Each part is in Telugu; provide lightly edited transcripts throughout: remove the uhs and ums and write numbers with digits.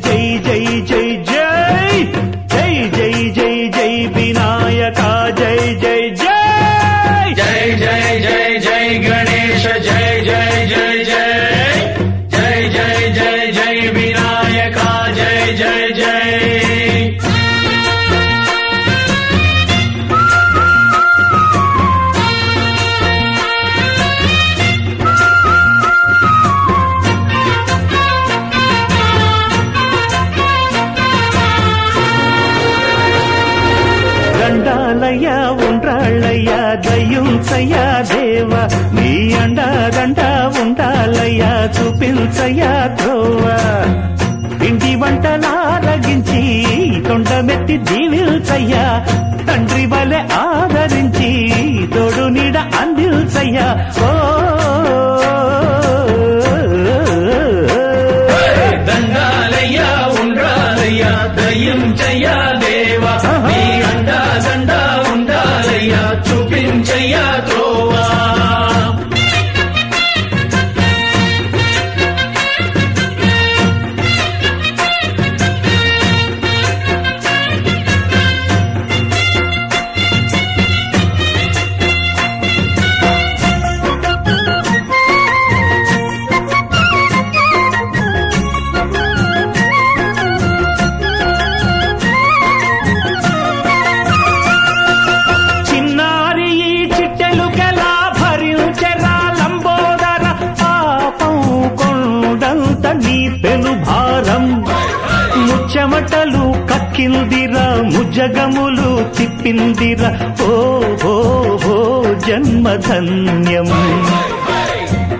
జై జై జై జై జై జై జై జై వినాయక జై జై జై జై జై జై జై గణేశ జై జై జై జై జై జై జై జై వినాయక జై జై జై దండాలయ్యా ఉండ్రాళ్ళయ్యా దయ్యుంచయ్యా దేవ నీ అండాదండ ఉండాలయ్యా చూపించయ్యా త్రోవ ఇంటి వంటలారగించి తొండమెత్తి దీవిల్చయ్యా తండ్రి వలె ఆదరించి తోడు నీడ అందిల్చయ్యా ఓ దండాలయ్యా ఉండ్రాలయ్యా దయ్యుంచయ్యా దేవ నీ అండాదండ ఉండాలయ్యా చూపించయ్యా త్రోవా నీ పెను భారం ముచ్చమటలు కక్కిందిరా ముజ్జగములు తిప్పిందిరా ఓ ఓ ఓ జన్మధన్యం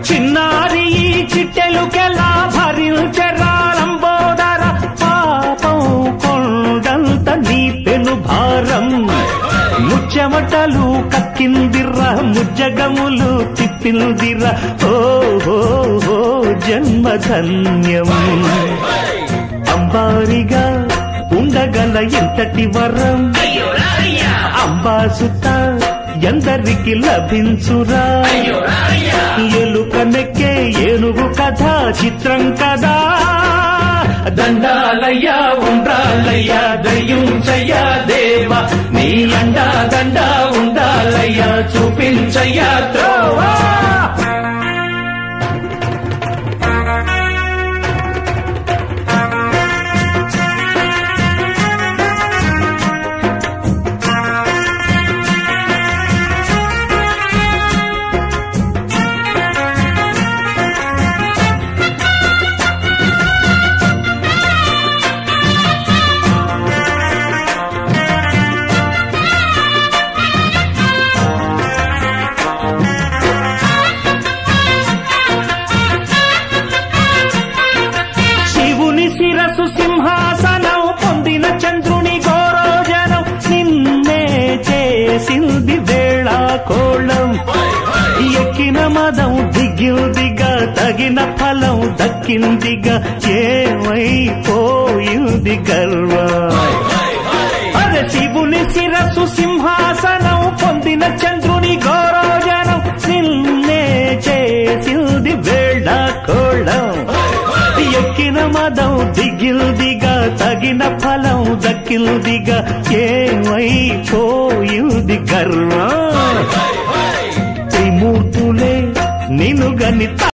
చిన్నారి ఈ చిట్టెలుకెలా భరించెరా లంబోదర పాపం కొండంత నీ పెను భారం ముచ్చమటలు కక్కిందిరా ముజ్జగములు తిప్పిందిరా ఓ ఓ ఓ జన్మధన్యం అంబారిగా ఉండగల ఎంతటి వరం అంబాసుత ఎందరికి లభించురా ఎలుక నెక్కే ఏనుగు కథ చిత్రం కదా దండాలయ్యా ఉండాలయ్యా దయ్యుంచయ్యా దేవ నీ అండా దండ ఉండాలయ్యా చూపించయ్యా త్రోవా శిరసు సింహాసనం పొందిన చంద్రుని గౌరోజనం నిన్నే చేసింది వేళా కోళం ఎక్కిన మదం దిగిందిగా తగిన ఫలం దక్కిందిగా ఏమైపోయింది గర్వం అరే శివుని శిరసు సింహాసనం పొందిన చంద్రుని గౌరోజనం నిన్నే చేసింది వేళా కోళం ఎక్కిన మదం దిగిల్దిగా తగిన ఫలం దక్కిల్దిగా ఏమైపోయింది గర్వం త్రిమూర్తులే నిన్ను గని